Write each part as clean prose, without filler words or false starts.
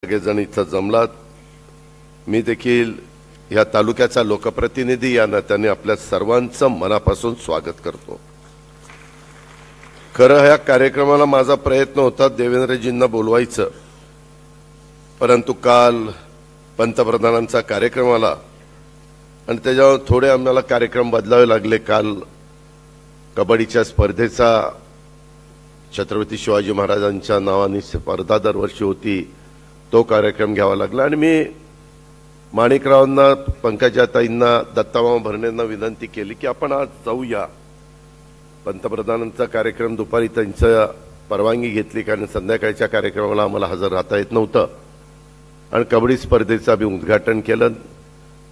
सगळेजण इथं जमलात. मी देखील या तालुक्याचा लोकप्रतिनिधी या नात्याने आपल्या सर्वांचं मनापासून स्वागत करतो. खरं ह्या कार्यक्रमाला माझा प्रयत्न होता देवेंद्रजींना बोलवायचं, परंतु काल पंतप्रधानांचा कार्यक्रम आला आणि त्याच्यावर थोडे आम्हाला कार्यक्रम बदलावे लागले. काल कबड्डीच्या स्पर्धेचा छत्रपती शिवाजी महाराजांच्या नावाने स्पर्धा दरवर्षी होती, तो कार्यक्रम घ्यावा लागला आणि मी माणिकरावांना, पंकजाताईंना, दत्तामामा भरणेंना विनंती केली की आपण आज जाऊया. पंतप्रधानांचा कार्यक्रम दुपारी त्यांच्या परवानगी घेतली, कारण संध्याकाळच्या कार्यक्रमाला आम्हाला हजर राहता येत नव्हतं आणि कबड्डी स्पर्धेचं आम्ही उद्घाटन केलं.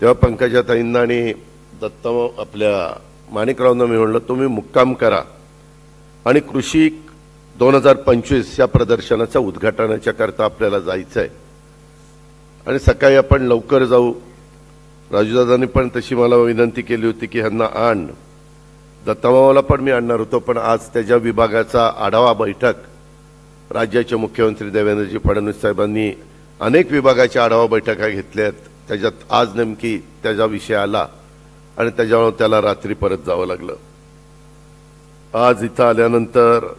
तेव्हा पंकजाताईंना आणि दत्तामामा आपल्या माणिकरावांना मी म्हणलं तुम्ही मुक्काम करा आणि कृषी 2025 या प्रदर्शनाच्या उद्घाटनाच्या करता आपल्याला जायचं आहे आणि सकाळी आपण लवकर जाऊ. राजूदादांनी पण तशी मला विनंती केली होती की ह्यांना आण. दत्तामामाला पण मी आणणार होतो, पण आज त्याच्या विभागाचा आढावा बैठक राज्याचे मुख्यमंत्री देवेंद्रजी फडणवीस साहेबांनी अनेक विभागाच्या आढावा बैठका घेतल्यात. त्याच्यात आज नेमकी त्याचा विषय आला आणि त्याच्यामुळे त्याला रात्री परत जावं लागलं. आज इथं आल्यानंतर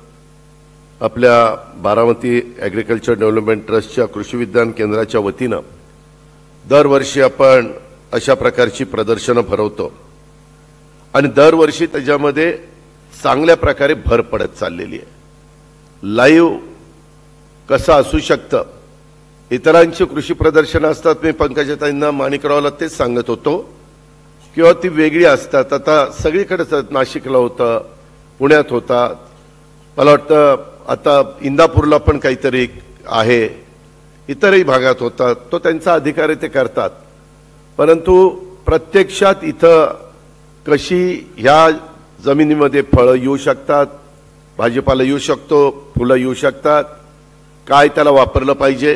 आपल्या बारामती ॲग्रिकल्चर डेव्हलपमेंट ट्रस्टच्या कृषी विज्ञान केंद्राच्या वतीनं दरवर्षी आपण अशा प्रकारची प्रदर्शनं भरवतो आणि दरवर्षी त्याच्यामध्ये चांगल्या प्रकारे भर पडत चाललेली आहे. लाईव्ह कसं असू शकतं, इतरांची कृषी प्रदर्शनं असतात, मी पंकजाताईंना, माणिकरावला तेच सांगत होतो किंवा ती वेगळी असतात. आता सगळीकडेच नाशिकला होतं, पुण्यात होतात, मला वाटतं आता इंदापूरला पण काहीतरी आहे, इतरही भागात होतात, तो त्यांचा अधिकार आहे, ते करतात. परंतु प्रत्यक्षात इथं कशी ह्या जमिनीमध्ये फळं येऊ शकतात, भाजीपाला येऊ शकतो, फुलं येऊ शकतात, काय त्याला वापरलं पाहिजे,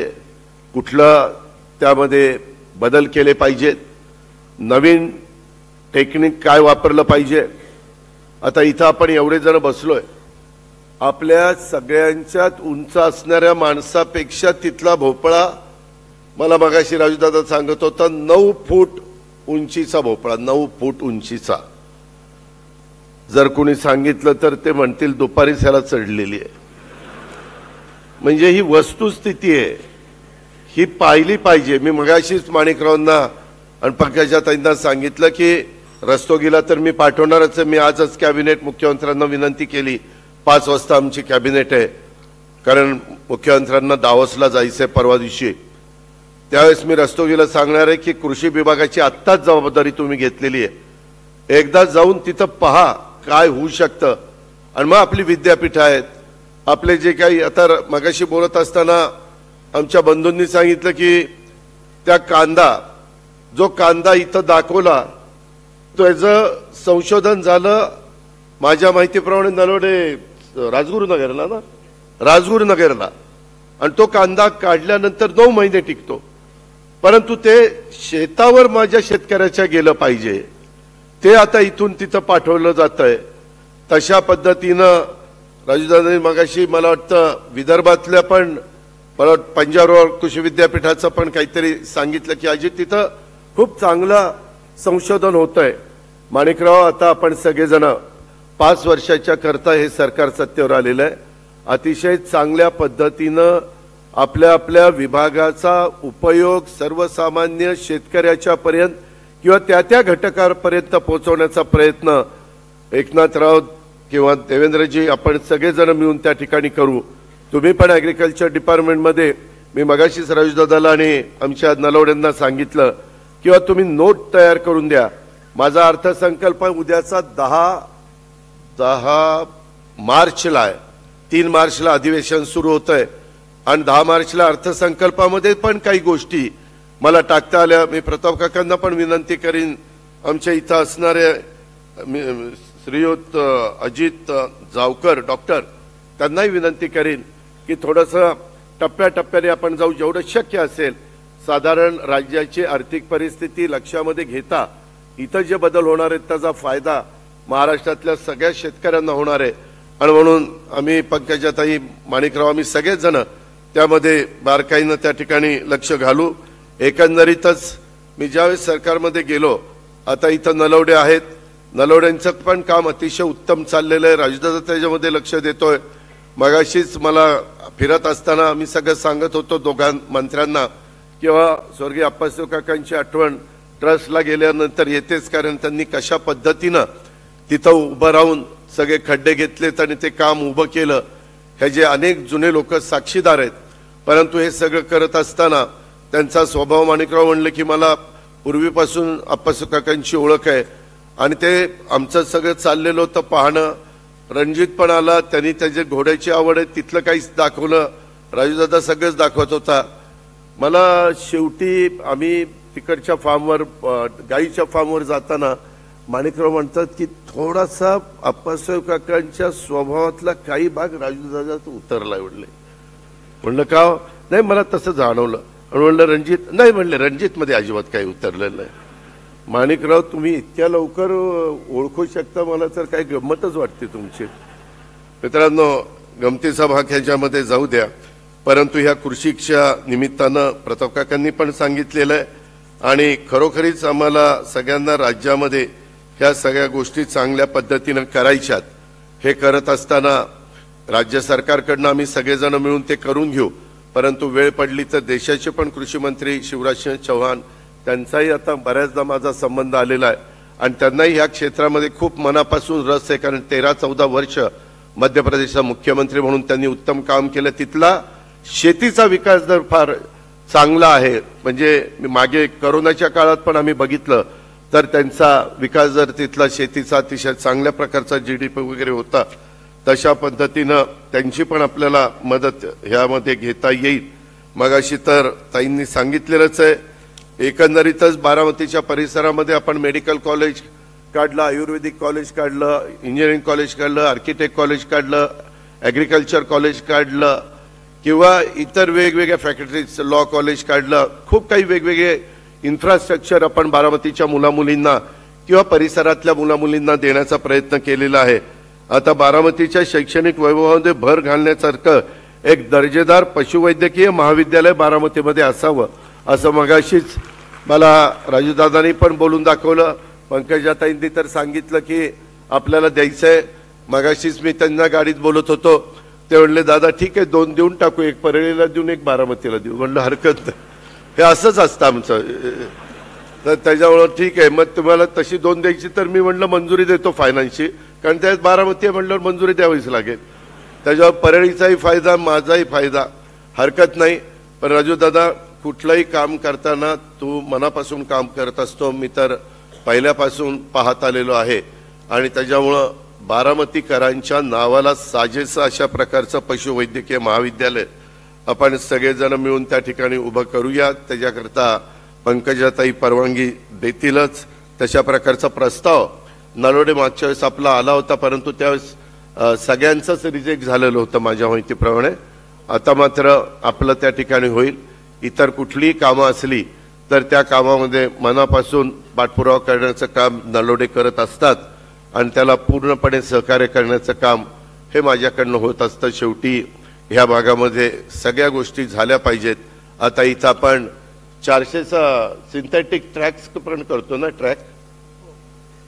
कुठलं त्यामध्ये बदल केले पाहिजेत, नवीन टेक्निक काय वापरलं पाहिजे. आता इथं आपण एवढे जण बसलोय, आपल्या सगळ्यांच्यात उंच असणाऱ्या माणसापेक्षा तिथला भोपळा, मला मगाशी राजूदादा सांगत होता, 9 फूट उंचीचा भोपळा, 9 फूट उंचीचा. जर कोणी सांगितलं तर ते म्हणतील दुपारीच ह्याला चढलेली आहे. म्हणजे ही वस्तुस्थिती आहे, ही पाहिली पाहिजे. मी मगाशीच माणिकरावांना आणि पंकजाताईंना सांगितलं की रस्तोगीला तर मी पाठवणारच आहे. मी आजच कॅबिनेट मुख्यमंत्र्यांना विनंती केली, 5 वाजता आमची कॅबिनेट आहे, कारण मुख्यमंत्र्यांना दावोसला जायचंय परवा दिवशी. त्यावेळेस मी रस्तोगीला सांगणार आहे की कृषी विभागाची आत्ताच जबाबदारी तुम्ही घेतलेली आहे, एकदा जाऊन तिथं पहा काय होऊ शकतं आणि मग आपली विद्यापीठं आहेत, आपले जे काही. आता मगाशी बोलत असताना आमच्या बंधूंनी सांगितलं की त्या जो कांदा इथं दाखवला त्याचं संशोधन झालं माझ्या माहितीप्रमाणे नलवडे राजगुरुनगरला आणि तो कांदा काढल्यानंतर 9 महिने टिकतो. परंतु ते शेतावर माझ्या शेतकऱ्याच्या गेलं पाहिजे, ते आता इथून तिथं पाठवलं जातंय. तशा पद्धतीनं राजूदादांनी मगाशी मला वाटतं विदर्भातल्या पण, मला वाटतं पंजाबराव कृषी विद्यापीठाचं पण काहीतरी सांगितलं की अजित तिथं खूप चांगलं संशोधन होतंय. माणिकराव, आता आपण सगळेजण 5 वर्षाच्या करता हे सरकार सत्तेवर आलेलं आहे. अतिशय चांगल्या पद्धतीनं आपल्या आपल्या विभागाचा उपयोग सर्वसामान्य शेतकऱ्याच्या पर्यंत किंवा त्या घटकापर्यंत पोहोचवण्याचा प्रयत्न एकनाथराव किंवा देवेंद्रजी आपण सगळेजण मिळून त्या ठिकाणी करू. तुम्ही पण ॲग्रिकल्चर डिपार्टमेंटमध्ये, मी मगाशीच राजूदादाला आणि आमच्या नलवड्यांना सांगितलं किंवा तुम्ही नोट तयार करून द्या. माझा अर्थसंकल्प उद्याचा 10 मार्चला आहे, 3 मार्चला अधिवेशन सुरू होत आहे आणि 10 मार्चला अर्थसंकल्पामध्ये पण काही गोष्टी मला टाकता आल्या. मी प्रताप काकांना पण विनंती करीन, आमच्या इथं असणारे श्रीयुत अजित जावकर डॉक्टर, त्यांनाही विनंती करीन की थोडंसं टप्प्याटप्प्याने आपण जाऊ, जेवढं शक्य असेल. साधारण राज्याची आर्थिक परिस्थिती लक्षामध्ये घेता इथं जे बदल होणार आहेत त्याचा फायदा महाराष्ट्रातल्या सगळ्या शेतकऱ्यांना होणार आहे आणि म्हणून आम्ही पंकजाताई, माणिकराव, आम्ही सगळेच जण त्यामध्ये बारकाईनं त्या ठिकाणी लक्ष घालू। एकंदरीतच मी ज्यावेळेस सरकारमध्ये गेलो, आता इथं नलवडे आहेत, नलवड्यांचं पण काम अतिशय उत्तम चाललेलं आहे, राजदादा त्याच्यामध्ये लक्ष देतोय। मगाशीच मला फिरत असताना मी सगळं सांगत होतो दोघां मंत्र्यांना किंवा स्वर्गीय अप्पासाहेब काकांची आठवण ट्रस्टला गेल्यानंतर येतेच, कारण त्यांनी कशा पद्धतीनं तिथं उभं राहून सगळे खड्डे घेतलेत आणि ते काम उभं केलं, ह्याचे अनेक जुने लोक साक्षीदार आहेत। परंतु हे सगळं करत असताना त्यांचा स्वभाव, माणिकराव म्हणले की मला पूर्वीपासून अप्पासाहेब काकांची ओळख आहे आणि ते आमचं सगळं चाललेलं होतं पाहणं। रणजित पण आला, त्यांनी त्याची घोड्याची आवड आहे तिथलं काहीच दाखवलं, राजूदादा सगळंच दाखवत होता। मला शेवटी आम्ही तिकडच्या फार्मवर, गाईच्या फार्मवर जाताना माणिकराव म्हणतात की थोडासा अप्पासाहेब काकांच्या स्वभावातला काही भाग राजूदादात उतरला म्हणले। म्हणलं का? नाही मला तसं जाणवलं। म्हणलं रणजित? नाही म्हणले रणजितमध्ये अजिबात काही उतरलेलं नाही। माणिकराव तुम्ही इतक्या लवकर ओळखू शकता, मला तर काही गंमतच वाटते तुमची। मित्रांनो, गमतीचा भाग ह्याच्यामध्ये जाऊ द्या, परंतु ह्या कृषीच्या निमित्तानं प्रताप काकांनी पण सांगितलेलं आहे आणि खरोखरीच आम्हाला सगळ्यांना राज्यामध्ये ह्या सगळ्या गोष्टी चांगल्या पद्धतीनं करायच्यात। हे करत असताना राज्य सरकारकडनं आम्ही सगळेजण मिळून ते करून घेऊ, परंतु वेळ पडली तर देशाचे पण कृषी मंत्री शिवराजसिंह चौहान, त्यांचाही आता बऱ्याचदा माझा संबंध आलेला आहे आणि त्यांनाही ह्या क्षेत्रामध्ये खूप मनापासून रस आहे, कारण 13-14 वर्ष मध्य प्रदेशचा मुख्यमंत्री म्हणून त्यांनी उत्तम काम केलं। तिथला शेतीचा विकास दर फार चांगला आहे, म्हणजे मागे कोरोनाच्या काळात पण आम्ही बघितलं तर त्यांचा विकास दर तिथला शेतीचा अतिशय चांगल्या प्रकारचा GDP वगैरे होता। तशा पद्धतीनं त्यांची पण आपल्याला मदत ह्यामध्ये घेता येईल। मगाशी तर ताईंनी सांगितलेलंच आहे, एकंदरीतच बारामतीच्या परिसरामध्ये आपण मेडिकल कॉलेज काढलं, आयुर्वेदिक कॉलेज काढलं, इंजिनिअरिंग कॉलेज काढलं, आर्किटेक्ट कॉलेज काढलं, ॲग्रिकल्चर कॉलेज काढलं किंवा इतर वेगवेगळ्या फॅकल्टीज, लॉ कॉलेज काढलं। खूप काही वेगवेगळे इन्फ्रास्ट्रक्चर आपण बारामतीच्या मुलामुलींना किंवा परिसरातल्या मुलामुलींना देण्याचा प्रयत्न केलेला आहे। आता बारामतीच्या शैक्षणिक वैभवामध्ये भर घालण्यासारखं एक दर्जेदार पशुवैद्यकीय महाविद्यालय बारामतीमध्ये असावं, असं मगाशीच मला राजूदादांनी पण बोलून दाखवलं। पंकजाताईंनी तर सांगितलं की आपल्याला द्यायचंय। मगाशीच मी त्यांना गाडीत बोलत होतो, ते म्हणले दादा ठीक आहे 2 देऊन टाकू, एक परळीला देऊन एक बारामतीला देऊ। म्हणलं हरकत नाही, हे असंच असतं आमचं। तर त्याच्यामुळं ठीक आहे, मग तुम्हाला तशी 2 द्यायची तर मी म्हणलं मंजुरी देतो फायनान्सची, कारण त्यात बारामती आहे म्हणल्यावर मंजुरी द्यावीच लागेल। त्याच्यावर परळीचाही फायदा, माझाही फायदा, हरकत नाही। पण राजूदादा, कुठलंही काम करताना तू मनापासून काम करत असतो, मी तर पहिल्यापासून पाहत आलेलो आहे आणि त्याच्यामुळं बारामतीकरांच्या नावाला साजेसं अशा प्रकारचं पशुवैद्यकीय महाविद्यालय आपण सगळेजण मिळून त्या ठिकाणी उभं करूया। त्याच्याकरता पंकजाताई परवानगी देतीलच। तशा प्रकारचा प्रस्ताव नलवडे मागच्या वेळेस आपला आला होता, परंतु त्यावेळेस सगळ्यांचंच रिजेक्ट झालेलं होतं माझ्या माहितीप्रमाणे। आता मात्र आपलं त्या ठिकाणी होईल। इतर कुठलीही कामं असली तर त्या कामामध्ये मनापासून पाठपुरावा करण्याचं काम नलवडे करत असतात आणि त्याला पूर्णपणे सहकार्य करण्याचं काम हे माझ्याकडनं होत असतं। शेवटी ह्या भागामध्ये सगळ्या गोष्टी झाल्या पाहिजेत। आता इथं आपण 400चा सिंथेटिक ट्रॅक्स पण करतो ना, ट्रॅक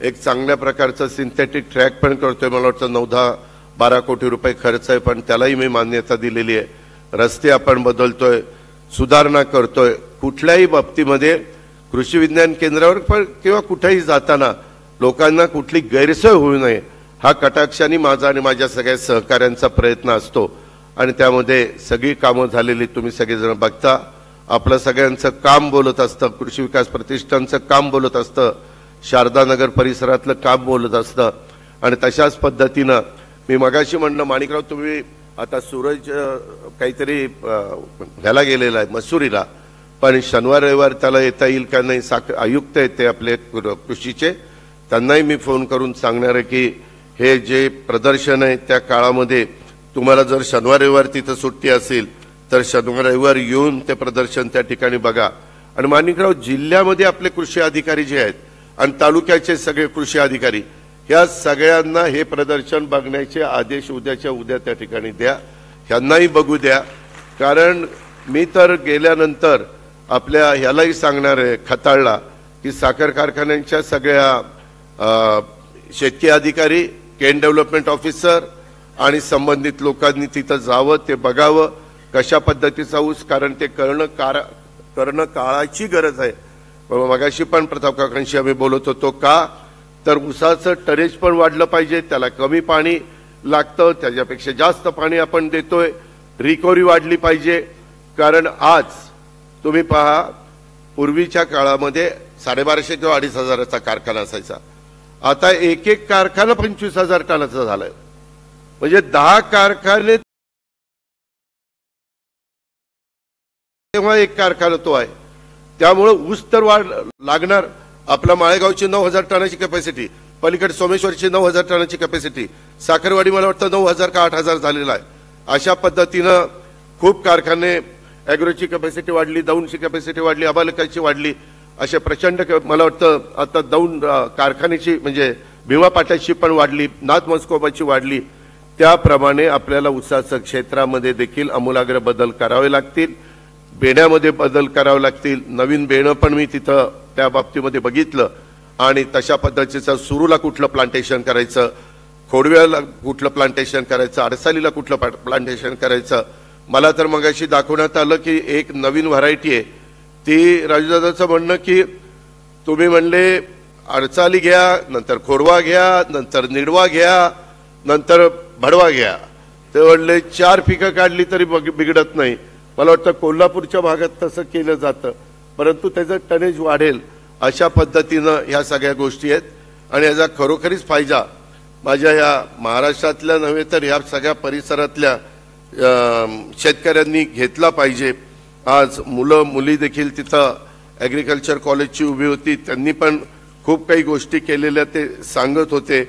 एक चांगल्या प्रकारचा सिंथेटिक ट्रॅक पण करतोय। मला वाटतं 9-12 कोटी रुपये खर्च आहे, पण त्यालाही मी मान्यता दिलेली आहे। रस्ते आपण बदलतोय, सुधारणा करतोय। कुठल्याही बाबतीमध्ये कृषी विज्ञान केंद्रावर पण किंवा कुठेही जाताना लोकांना कुठली गैरसोय होऊ नये हा कटाक्षाने माझा आणि माझ्या सगळ्या सहकाऱ्यांचा प्रयत्न असतो आणि त्यामध्ये सगळी कामं झालेली तुम्ही सगळेजण बघता। आपलं सगळ्यांचं काम बोलत असतं, कृषी विकास प्रतिष्ठानचं काम बोलत असतं, शारदा नगर परिसरातलं काम बोलत असतं आणि तशाच पद्धतीनं मी मगाशी म्हणलं माणिकराव तुम्ही आता सूरज काहीतरी ह्याला गेलेला आहे मसुरीला, पण शनिवार रविवार त्याला येता येईल का नाही, आयुक्त आहेत ते आपले कृषीचे, त्यांनाही मी फोन करून सांगणार आहे की हे जे प्रदर्शन आहे त्या काळामध्ये तुम्हाला जर शनिवार रविवार तिथं सुट्टी असेल तर शनिवार रविवार येऊन ते प्रदर्शन त्या ठिकाणी बघा। आणि माणिकराव, जिल्ह्यामध्ये आपले कृषी अधिकारी जे आहेत आणि तालुक्याचे सगळे कृषी अधिकारी ह्या सगळ्यांना हे प्रदर्शन बघण्याचे आदेश उद्याच्या उद्या त्या ठिकाणी द्या, ह्यांनाही बघू द्या, कारण मी तर गेल्यानंतर आपल्या ह्यालाही सांगणार आहे खताळला की साखर कारखान्यांच्या सगळ्या शेतकी अधिकारी, केन डेव्हलपमेंट ऑफिसर आणि संबंधित लोकांनी तिथं जावं, ते बघावं कशा पद्धतीचा ऊस, कारण ते करणं काळाची गरज आहे. मगाशी पण प्रताप काकांशी आम्ही बोलत होतो का, तर ऊसाचं टरेज पण वाढलं पाहिजे, त्याला कमी पाणी लागतं, त्याच्यापेक्षा जास्त पाणी आपण देतोय, रिकव्हरी वाढली पाहिजे. कारण आज तुम्ही पहा, पूर्वीच्या काळामध्ये 1250 किंवा 2500चा कारखाना असायचा, आता एक एक कारखाना 25,000 टनाचा झालाय. म्हणजे 10 कारखाने तेव्हा एक कारखाना तो आहे. त्यामुळे ऊस तर लागणार. आपला माळेगावची 9,000 टनाची कॅपॅसिटी, पलीकडे सोमेश्वरची 9,000 टनाची कॅपॅसिटी, साखरवाडी मला वाटतं 9,000 का 8,000 झालेला आहे. अशा पद्धतीनं खूप कारखाने, ॲग्रोची कॅपॅसिटी वाढली, दौंडची कॅपॅसिटी वाढली, अबालकाची वाढली, असे प्रचंड मला वाटतं आता दौंड कारखान्याची म्हणजे भीमा पाट्याची पण वाढली, नाथ मस्कोबाची वाढली. त्याप्रमाणे आपल्याला ऊसाच्या क्षेत्रामध्ये देखील आमूलाग्र बदल करावे लागतील, बेण्यामध्ये बदल करावे लागतील. नवीन बेणं पण मी तिथं त्या बाबतीमध्ये बघितलं आणि तशा पद्धतीचं सुरूला कुठलं प्लांटेशन करायचं, खोडव्याला कुठलं प्लांटेशन करायचं, अडसालीला कुठलं प्लांटेशन करायचं. मला तर मगाशी दाखवण्यात आलं की एक नवीन व्हरायटी आहे, ती राजूदादाचं म्हणणं की तुम्ही म्हणले अडसाली घ्या, नंतर खोडवा घ्या, नंतर निडवा घ्या, नंतर भडवा घ्या. ते म्हणले 4 पिकं काढली तरी बिघडत नाही. मला वाटतं कोल्हापूरच्या भागात तसं केलं जातं, परंतु त्याचं टनेज वाढेल अशा पद्धतीनं ह्या सगळ्या गोष्टी आहेत. आणि याचा खरोखरीच फायदा माझ्या या महाराष्ट्रातल्या नव्हे तर ह्या सगळ्या परिसरातल्या शेतकऱ्यांनी घेतला पाहिजे. आज मुलं मुली देखील तिथं ॲग्रिकल्चर कॉलेजची उभी होती, त्यांनी पण खूप काही गोष्टी केलेल्या ते सांगत होते.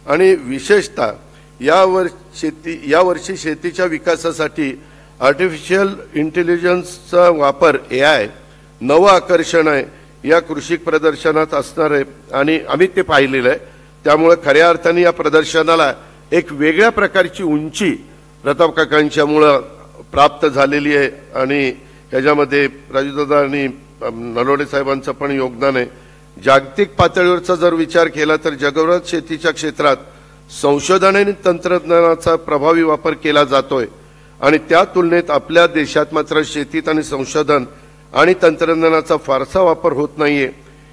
आणि विशेषतः यावर्षी शेतीच्या विकासासाठी आर्टिफिशियल इंटेलिजन्सचा वापर, AI नवं आकर्षण आहे या कृषी प्रदर्शनात असणार आहे आणि आम्ही ते पाहिलेलं आहे. त्यामुळे खऱ्या अर्थाने या प्रदर्शनाला एक वेगळ्या प्रकारची उंची प्रताप काकांच्यामुळं प्राप्त झालेली आहे आणि ह्याच्यामध्ये राजूदादा आणि नलोडे साहेबांचं पण योगदान आहे. जागतिक पातळीवरचा जर विचार केला तर जगभरात शेतीच्या क्षेत्रात संशोधन आणि तंत्रज्ञानाचा प्रभावी वापर केला जातोय आणि त्या तुलनेत आपल्या देशात मात्र शेतीत आणि संशोधन आणि तंत्रज्ञानाचा फारसा वापर होत नाहीये,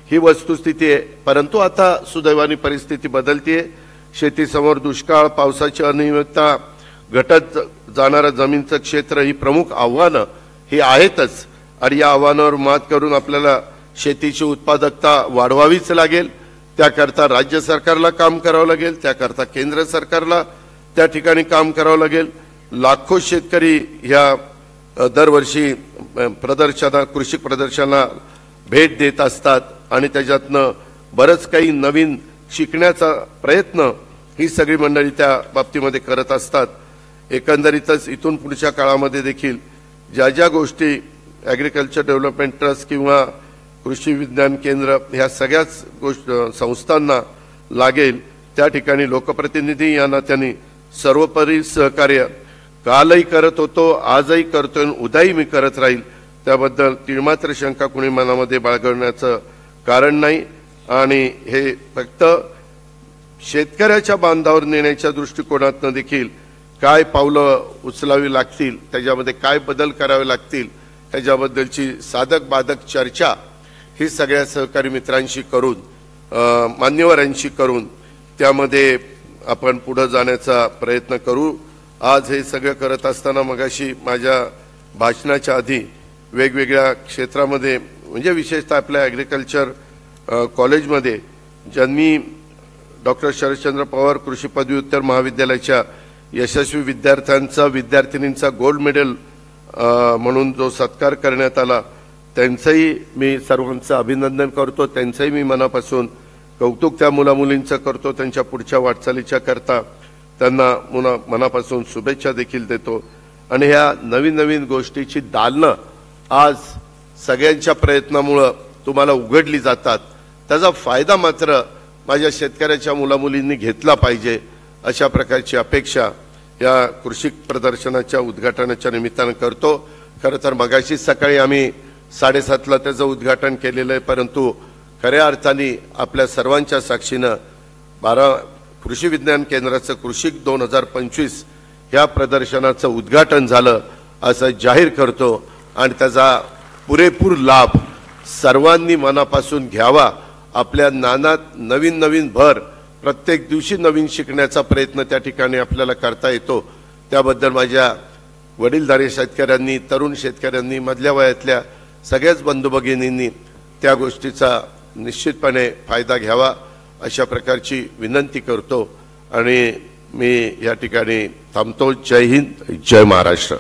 ही वस्तुस्थिती आहे. परंतु आता सुदैवाने परिस्थिती बदलतीये. शेतीसमोर दुष्काळ, पावसाची अनियमितता, घटत जाणारं जमीनचं क्षेत्र ही प्रमुख आव्हानं ही आहेतच आणि या आव्हानावर मात करून आपल्याला शेतीची उत्पादकता वाढवावीच लागेल. त्याकरता राज्य सरकारला काम करावं लागेल, त्याकरता केंद्र सरकारला त्या ठिकाणी काम करावं लागेल. लाखो शेतकरी ह्या दरवर्षी कृषी प्रदर्शनाला भेट देत असतात आणि त्याच्यातनं बरंच काही नवीन शिकण्याचा प्रयत्न ही सगळी मंडळी त्या बाबतीमध्ये करत असतात. एकंदरीतच इथून पुढच्या काळामध्ये देखील ज्या ज्या गोष्टी ॲग्रिकल्चर डेव्हलपमेंट ट्रस्ट किंवा कृषी विज्ञान केंद्र ह्या सगळ्याच संस्थांना लागेल त्या ठिकाणी लोकप्रतिनिधी या नात्याने सर्वोपरी सहकार्य कालही करत होतो, आजही करतोय, उद्याही मी करत राहील. त्याबद्दल तीळमात्र शंका कुणी मनामध्ये बाळगण्याचं कारण नाही. आणि हे फक्त शेतकऱ्याच्या बांधावर नेण्याच्या दृष्टिकोनातून देखील काय पावलं उचलावी लागतील, त्याच्यामध्ये काय बदल करावे लागतील, ह्याच्याबद्दलची साधक बाधक चर्चा ही सगळ्या सहकारी मित्रांशी करून, मान्यवरांशी करून त्यामध्ये आपण पुढे जाण्याचा प्रयत्न करू. आज हे सगळं करत असताना मगाशी माझ्या भाषणाच्या आधी वेगवेगळ्या क्षेत्रामध्ये म्हणजे विशेषतः आपल्या ॲग्रिकल्चर कॉलेजमध्ये ज्यांनी डॉक्टर शरदचंद्र पवार कृषी पदव्युत्तर महाविद्यालयाच्या यशस्वी विद्यार्थिनींचा गोल्ड मेडल म्हणून जो सत्कार करण्यात आला, त्यांचंही मी सर्वांचं अभिनंदन करतो. त्यांचंही मी मनापासून कौतुक त्या मुलामुलींचं करतो. त्यांच्या पुढच्या वाटचालीच्या करता त्यांना मनापासून शुभेच्छा देखील देतो. आणि ह्या नवीन नवीन गोष्टीची दालनं आज सगळ्यांच्या प्रयत्नामुळं तुम्हाला उघडली जातात. त्याचा फायदा मात्र माझ्या शेतकऱ्याच्या मुलामुलींनी घेतला पाहिजे अशा प्रकारची अपेक्षा या कृषी प्रदर्शनाच्या उद्घाटनाच्या निमित्तानं करतो। खरं तर मगाशी सकाळी आम्ही 7:30ला त्याचं उद्घाटन केलेलं आहे, परंतु खऱ्या अर्थाने आपल्या सर्वांच्या साक्षीनं 12 कृषी विज्ञान केंद्राचं कृषी 2025 या प्रदर्शनाचं उद्घाटन झालं असं जाहीर करतो आणि त्याचा पुरेपूर लाभ सर्वांनी मनापासून घ्यावा। आपल्या ज्ञानात नवीन नवीन भर, प्रत्येक दिवशी नवीन शिकण्याचा प्रयत्न त्या ठिकाणी आपल्याला करता येतो। त्याबद्दल माझ्या वडीलधारी शेतकऱ्यांनी, तरुण शेतकऱ्यांनी, मधल्या वयातल्या सगळ्याच बंधू भगिनींनी त्या गोष्टीचा निश्चितपणे फायदा घ्यावा अशा प्रकारची विनंती करतो आणि मी या ठिकाणी थांबतो। जय हिंद, जय महाराष्ट्र।